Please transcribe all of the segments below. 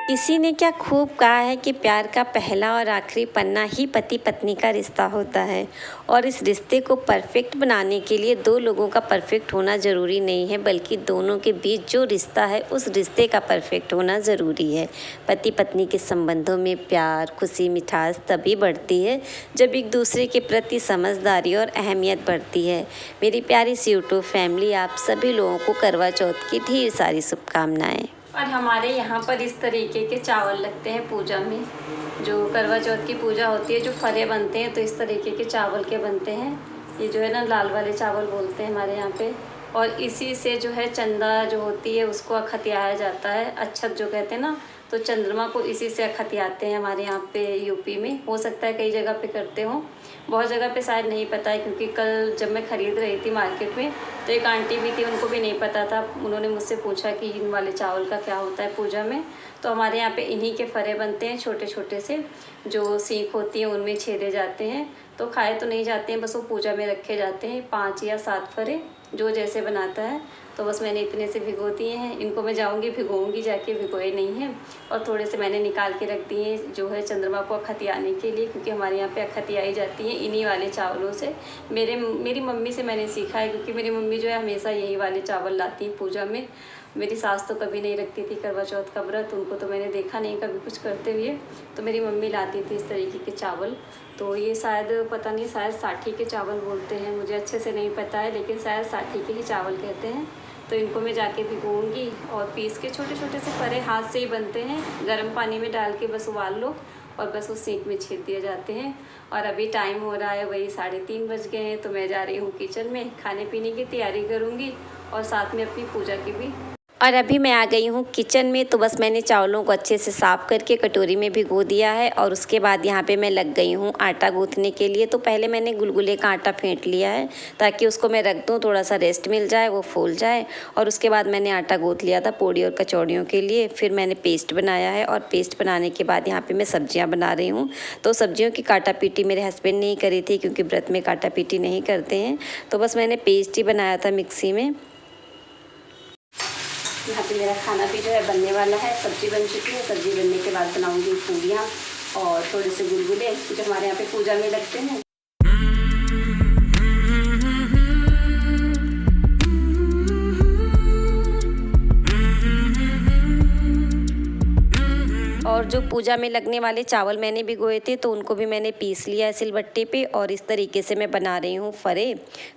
किसी ने क्या खूब कहा है कि प्यार का पहला और आखिरी पन्ना ही पति पत्नी का रिश्ता होता है और इस रिश्ते को परफेक्ट बनाने के लिए दो लोगों का परफेक्ट होना ज़रूरी नहीं है, बल्कि दोनों के बीच जो रिश्ता है उस रिश्ते का परफेक्ट होना ज़रूरी है। पति पत्नी के संबंधों में प्यार, खुशी, मिठास तभी बढ़ती है जब एक दूसरे के प्रति समझदारी और अहमियत बढ़ती है। मेरी प्यारी सी यूट्यूब फैमिली, आप सभी लोगों को करवा चौथ की ढेर सारी शुभकामनाएँ। और हमारे यहाँ पर इस तरीके के चावल लगते हैं पूजा में। जो करवा चौथ की पूजा होती है, जो फरे बनते हैं तो इस तरीके के चावल के बनते हैं। ये जो है ना लाल वाले चावल बोलते हैं हमारे यहाँ पे। और इसी से जो है चंदा जो होती है उसको अखतियाया जाता है। अच्छत जो कहते हैं ना, तो चंद्रमा को इसी से अखतियाते हैं हमारे यहाँ पे यूपी में। हो सकता है कई जगह पे करते हों, बहुत जगह पे शायद नहीं पता है, क्योंकि कल जब मैं ख़रीद रही थी मार्केट में तो एक आंटी भी थी, उनको भी नहीं पता था। उन्होंने मुझसे पूछा कि इन वाले चावल का क्या होता है पूजा में। तो हमारे यहाँ पे इन्हीं के फरे बनते हैं, छोटे छोटे से, जो सीख होती है उनमें छेदे जाते हैं। तो खाए तो नहीं जाते हैं, बस वो पूजा में रखे जाते हैं। 5 या 7 फरे जो जैसे बनाता है। तो बस मैंने इतने से भिगो दिए हैं। इनको मैं जाऊंगी भिगोऊंगी, जाके भिगोए नहीं हैं। और थोड़े से मैंने निकाल के रख दिए जो है चंद्रमा को अखतियाने के लिए, क्योंकि हमारे यहाँ पे अखतियाई जाती है इन्हीं वाले चावलों से। मेरी मम्मी से मैंने सीखा है, क्योंकि मेरी मम्मी जो है हमेशा यही वाले चावल लाती है पूजा में। मेरी सास तो कभी नहीं रखती थी करवा चौथ का व्रत, उनको तो मैंने देखा नहीं कभी कुछ करते हुए। तो मेरी मम्मी लाती थी इस तरीके के चावल। तो ये शायद पता नहीं, शायद साठी के चावल बोलते हैं, मुझे अच्छे से नहीं पता है, लेकिन शायद साठी के ही चावल कहते हैं। तो इनको मैं जाके भिगोऊंगी और पीस के छोटे छोटे से फरे हाथ से ही बनते हैं। गर्म पानी में डाल के बस उबाल लो और बस उस सीख में छेद दिए जाते हैं। और अभी टाइम हो रहा है वही 3:30 बज गए हैं। तो मैं जा रही हूँ किचन में, खाने पीने की तैयारी करूँगी और साथ में अपनी पूजा की भी। और अभी मैं आ गई हूँ किचन में। तो बस मैंने चावलों को अच्छे से साफ़ करके कटोरी में भिगो दिया है और उसके बाद यहाँ पे मैं लग गई हूँ आटा गूँथने के लिए। तो पहले मैंने गुलगुले का आटा फेंट लिया है ताकि उसको मैं रख दूँ, थोड़ा सा रेस्ट मिल जाए, वो फूल जाए। और उसके बाद मैंने आटा गूँथ लिया था पूड़ी और कचौड़ियों के लिए। फिर मैंने पेस्ट बनाया है और पेस्ट बनाने के बाद यहाँ पर मैं सब्जियाँ बना रही हूँ। तो सब्जियों की काटा पीटी मेरे हस्बैंड ने ही करी थी, क्योंकि व्रत में काटा पीटी नहीं करते हैं। तो बस मैंने पेस्ट ही बनाया था मिक्सी में। यहाँ पे मेरा खाना भी जो है बनने वाला है। सब्ज़ी बन चुकी है, सब्ज़ी बनने के बाद बनाऊंगी पूड़ियाँ और थोड़े से गुलगुले जो हमारे यहाँ पे पूजा में लगते हैं। और जो पूजा में लगने वाले चावल मैंने भिगोए थे तो उनको भी मैंने पीस लिया है सिलबट्टे पे। और इस तरीके से मैं बना रही हूँ फरे।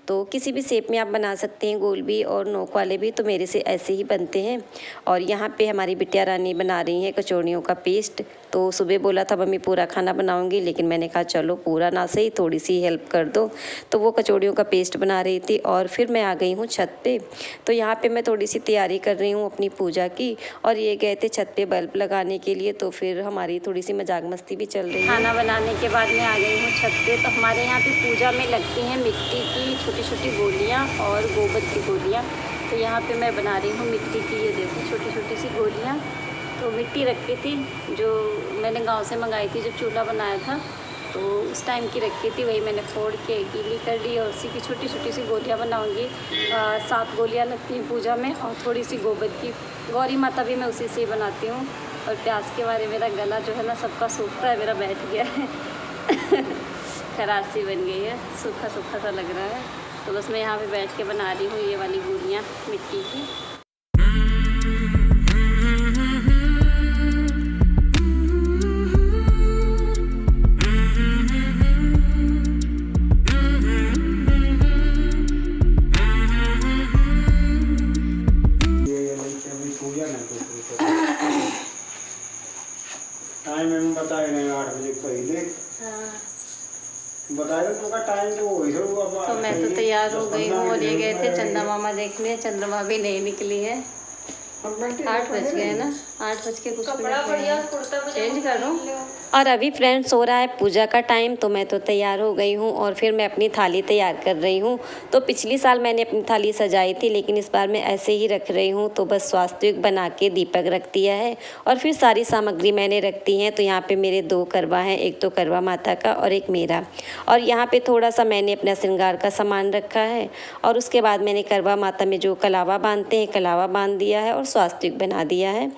तो किसी भी शेप में आप बना सकते हैं, गोल भी और नोक वाले भी। तो मेरे से ऐसे ही बनते हैं। और यहाँ पे हमारी बिटिया रानी बना रही है कचौड़ियों का पेस्ट। तो सुबह बोला था मम्मी पूरा खाना बनाऊंगी, लेकिन मैंने कहा चलो पूरा ना सही, थोड़ी सी हेल्प कर दो। तो वो कचौड़ियों का पेस्ट बना रही थी और फिर मैं आ गई हूँ छत पे। तो यहाँ पे मैं थोड़ी सी तैयारी कर रही हूँ अपनी पूजा की। और ये गए थे छत पे बल्ब लगाने के लिए, तो फिर हमारी थोड़ी सी मजाक मस्ती भी चल रही है। खाना बनाने के बाद मैं आ गई हूँ छत पे। तो हमारे यहाँ पे पूजा में लगती हैं मिट्टी की छोटी छोटी गोलियाँ और गोबर की गोलियाँ। तो यहाँ पे मैं बना रही हूँ मिट्टी की, ये देखो छोटी छोटी सी गोलियाँ। तो मिट्टी रखी थी जो मैंने गांव से मंगाई थी, जब चूल्हा बनाया था तो उस टाइम की रखी थी, वही मैंने फोड़ के गीली कर ली और उसी की छोटी छोटी सी गोलियाँ बनाऊंगी। 7 गोलियाँ लगती हैं पूजा में और थोड़ी सी गोबर की। गौरी माता भी मैं उसी से ही बनाती हूँ। और प्याज के बारे मेरा गला जो है ना सबका सूखता है, मेरा बैठ गया है खराश सी बन गई है, सूखा सूखा सा लग रहा है। तो बस मैं यहाँ पे बैठ के बना रही हूँ ये वाली गोलियाँ मिट्टी की। टाइम में बताए नहीं 8 बजे पहले बताया तो का टाइम तो मैं तो तैयार हो गई हूँ और ये गए थे चंदा मामा देखने। चंद्रमा भी नहीं निकली है। 8 बज गए ना, 8 बज के कुछ चेंज कर दूँ। और अभी फ्रेंड्स हो रहा है पूजा का टाइम। तो मैं तो तैयार हो गई हूँ और फिर मैं अपनी थाली तैयार कर रही हूँ। तो पिछली साल मैंने अपनी थाली सजाई थी, लेकिन इस बार मैं ऐसे ही रख रही हूँ। तो बस स्वास्तिक बना के दीपक रख दिया है और फिर सारी सामग्री मैंने रख दी हैं। तो यहाँ पे मेरे 2 करवा हैं, एक तो करवा माता का और एक मेरा। और यहाँ पे थोड़ा सा मैंने अपना श्रृंगार का सामान रखा है। और उसके बाद मैंने करवा माता में जो कलावा बांधते हैं, कलावा बांध दिया है और स्वास्तिक बना दिया है।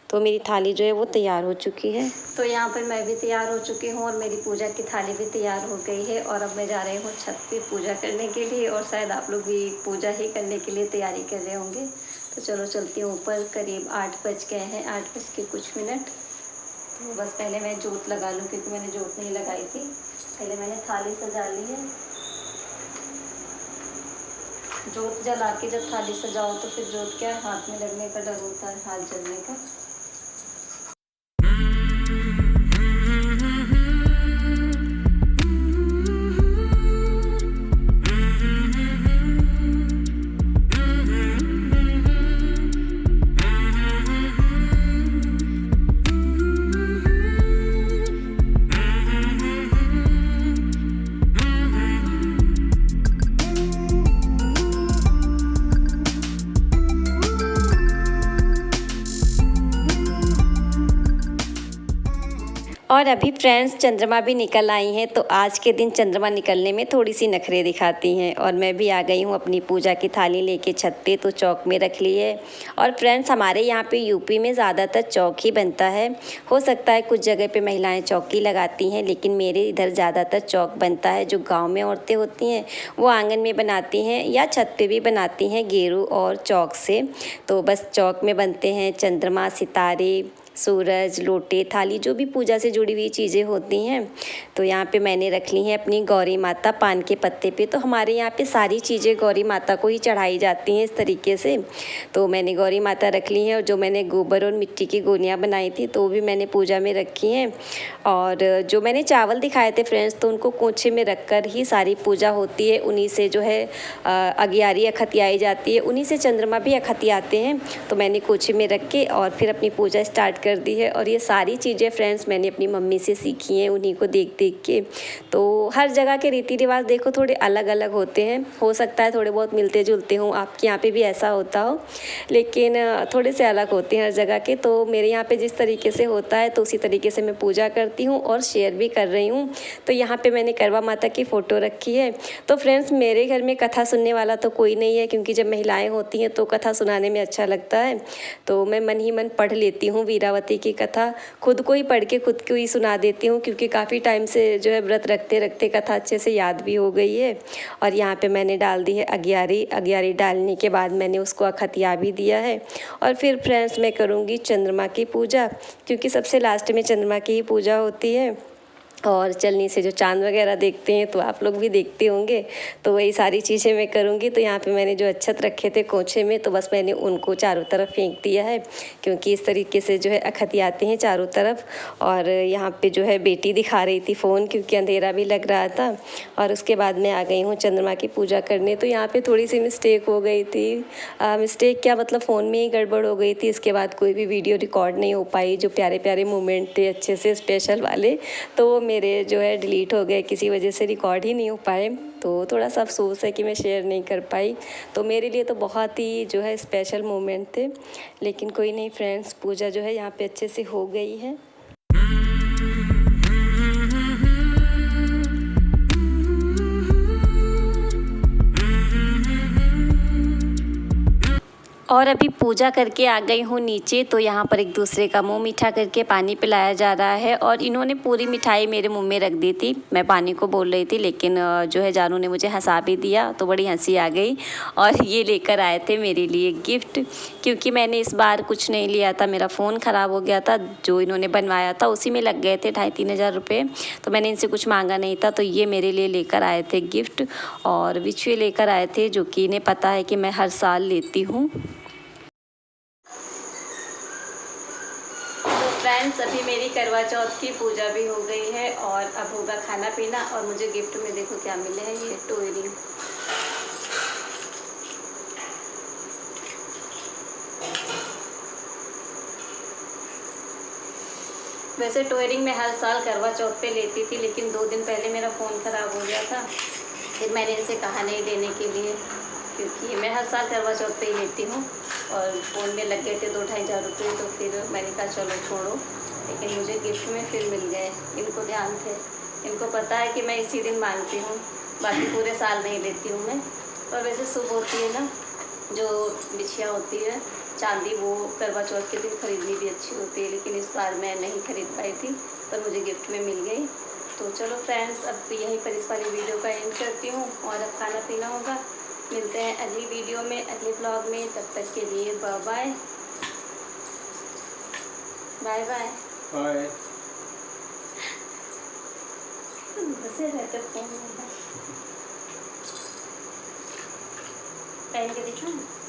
तो मेरी थाली जो है वो तैयार हो चुकी है। तो यहाँ पर मैं भी तैयार हो चुकी हूँ और मेरी पूजा की थाली भी तैयार हो गई है और अब मैं जा रही हूँ छत पे पूजा करने के लिए और शायद आप लोग भी पूजा ही करने के लिए तैयारी कर रहे होंगे। तो चलो चलती हूँ ऊपर। करीब 8 बज गए हैं, 8 बज के कुछ मिनट। तो बस पहले मैं जोत लगा लूँ क्योंकि मैंने जोत नहीं लगाई थी। पहले मैंने थाली सजा ली है। जोत जला के जब थाली सजाओ तो फिर जोत क्या हाथ में लगने का डर होता है, हाथ जलने का। और अभी फ्रेंड्स चंद्रमा भी निकल आई हैं, तो आज के दिन चंद्रमा निकलने में थोड़ी सी नखरे दिखाती हैं। और मैं भी आ गई हूँ अपनी पूजा की थाली लेके छत पे, तो चौक में रख ली है। और फ्रेंड्स हमारे यहाँ पे यूपी में ज़्यादातर चौक ही बनता है। हो सकता है कुछ जगह पे महिलाएं चौकी लगाती हैं, लेकिन मेरे इधर ज़्यादातर चौक बनता है। जो गाँव में औरतें होती हैं वो आँगन में बनाती हैं या छत पर भी बनाती हैं गेरू और चौक से। तो बस चौक में बनते हैं चंद्रमा, सितारे, सूरज, लोटे, थाली, जो भी पूजा से जुड़ी हुई चीज़ें होती हैं। तो यहाँ पे मैंने रख ली हैं अपनी गौरी माता पान के पत्ते पे। तो हमारे यहाँ पे सारी चीज़ें गौरी माता को ही चढ़ाई जाती हैं इस तरीके से। तो मैंने गौरी माता रख ली हैं और जो मैंने गोबर और मिट्टी की गोनियाँ बनाई थी तो वो भी मैंने पूजा में रखी हैं। और जो मैंने चावल दिखाए थे फ्रेंड्स, तो उनको कोंछे में रख कर ही सारी पूजा होती है। उन्हीं से जो है अगियारी अखतियाई जाती है, उन्हीं से चंद्रमा भी अखतियाते हैं। तो मैंने कोंछे में रख के और फिर अपनी पूजा स्टार्ट कर दी है। और ये सारी चीज़ें फ्रेंड्स मैंने अपनी मम्मी से सीखी हैं, उन्हीं को देख देख के। तो हर जगह के रीति रिवाज देखो थोड़े अलग अलग होते हैं। हो सकता है थोड़े बहुत मिलते जुलते हों, आपके यहाँ पे भी ऐसा होता हो, लेकिन थोड़े से अलग होते हैं हर जगह के। तो मेरे यहाँ पे जिस तरीके से होता है तो उसी तरीके से मैं पूजा करती हूँ और शेयर भी कर रही हूँ। तो यहाँ पे मैंने करवा माता की फ़ोटो रखी है। तो फ्रेंड्स मेरे घर में कथा सुनने वाला तो कोई नहीं है, क्योंकि जब महिलाएँ होती हैं तो कथा सुनाने में अच्छा लगता है। तो मैं मन ही मन पढ़ लेती हूँ वीरावती की कथा, खुद को ही पढ़ के खुद को ही सुना देती हूँ, क्योंकि काफ़ी टाइम से जो है व्रत रखते रखते कथा अच्छे से याद भी हो गई है। और यहाँ पे मैंने डाल दी है अगियारी। अगियारी डालने के बाद मैंने उसको अखतिया भी दिया है। और फिर फ्रेंड्स मैं करूँगी चंद्रमा की पूजा, क्योंकि सबसे लास्ट में चंद्रमा की ही पूजा होती है। और चलनी से जो चाँद वगैरह देखते हैं तो आप लोग भी देखते होंगे, तो वही सारी चीज़ें मैं करूँगी। तो यहाँ पे मैंने जो अक्षत रखे थे कोंछे में, तो बस मैंने उनको चारों तरफ फेंक दिया है, क्योंकि इस तरीके से जो है अखतियाते हैं चारों तरफ। और यहाँ पे जो है बेटी दिखा रही थी फ़ोन, क्योंकि अंधेरा भी लग रहा था। और उसके बाद मैं आ गई हूँ चंद्रमा की पूजा करने। तो यहाँ पर थोड़ी सी मिस्टेक हो गई थी। मिस्टेक क्या, मतलब फ़ोन में ही गड़बड़ हो गई थी। इसके बाद कोई भी वीडियो रिकॉर्ड नहीं हो पाई। जो प्यारे प्यारे मोमेंट थे अच्छे से स्पेशल वाले, तो मेरे जो है डिलीट हो गए, किसी वजह से रिकॉर्ड ही नहीं हो पाए। तो थोड़ा सा अफसोस है कि मैं शेयर नहीं कर पाई। तो मेरे लिए तो बहुत ही जो है स्पेशल मोमेंट थे। लेकिन कोई नहीं फ्रेंड्स, पूजा जो है यहाँ पे अच्छे से हो गई है। और अभी पूजा करके आ गई हूँ नीचे। तो यहाँ पर एक दूसरे का मुंह मीठा करके पानी पिलाया जा रहा है। और इन्होंने पूरी मिठाई मेरे मुंह में रख दी थी। मैं पानी को बोल रही थी, लेकिन जो है जानू ने मुझे हंसा भी दिया, तो बड़ी हंसी आ गई। और ये लेकर आए थे मेरे लिए गिफ्ट, क्योंकि मैंने इस बार कुछ नहीं लिया था। मेरा फ़ोन ख़राब हो गया था, जो इन्होंने बनवाया था उसी में लग गए थे 2,500-3 हज़ार रुपये। तो मैंने इनसे कुछ मांगा नहीं था, तो ये मेरे लिए लेकर आए थे गिफ्ट। और बिछुए लेकर आए थे, जो कि इन्हें पता है कि मैं हर साल लेती हूँ। फ्रेंड्स अभी मेरी करवा चौथ की पूजा भी हो गई है और अब होगा खाना पीना। और मुझे गिफ्ट में देखो क्या मिले हैं, ये टोयरिंग। वैसे टोयरिंग मैं हर साल करवा चौथ पे लेती थी, लेकिन 2 दिन पहले मेरा फ़ोन ख़राब हो गया था। फिर मैंने इनसे कहा नहीं देने के लिए, क्योंकि मैं हर साल करवा चौथ पे ही लेती हूँ। और फ़ोन में लग गए थे 2-2.5 हज़ार रुपये, तो फिर मैंने कहा चलो छोड़ो। लेकिन मुझे गिफ्ट में फिर मिल गए। इनको ध्यान थे, इनको पता है कि मैं इसी दिन मांगती हूँ, बाकी पूरे साल नहीं लेती हूँ मैं। और वैसे शुभ होती है ना जो बिछिया होती है, चांदी वो करवा चौथ के दिन खरीदनी भी अच्छी होती है, लेकिन इस बार मैं नहीं खरीद पाई थी, पर मुझे गिफ्ट में मिल गई। तो चलो फ्रेंड्स, अब यहीं पर इस वाली वीडियो का एंड करती हूँ और अब खाना पीना होगा। मिलते हैं अगली वीडियो में, अगले ब्लॉग में। तब तक के लिए bye bye. Bye bye. Bye. बसे रहते फोन में पहन के दिखाऊं।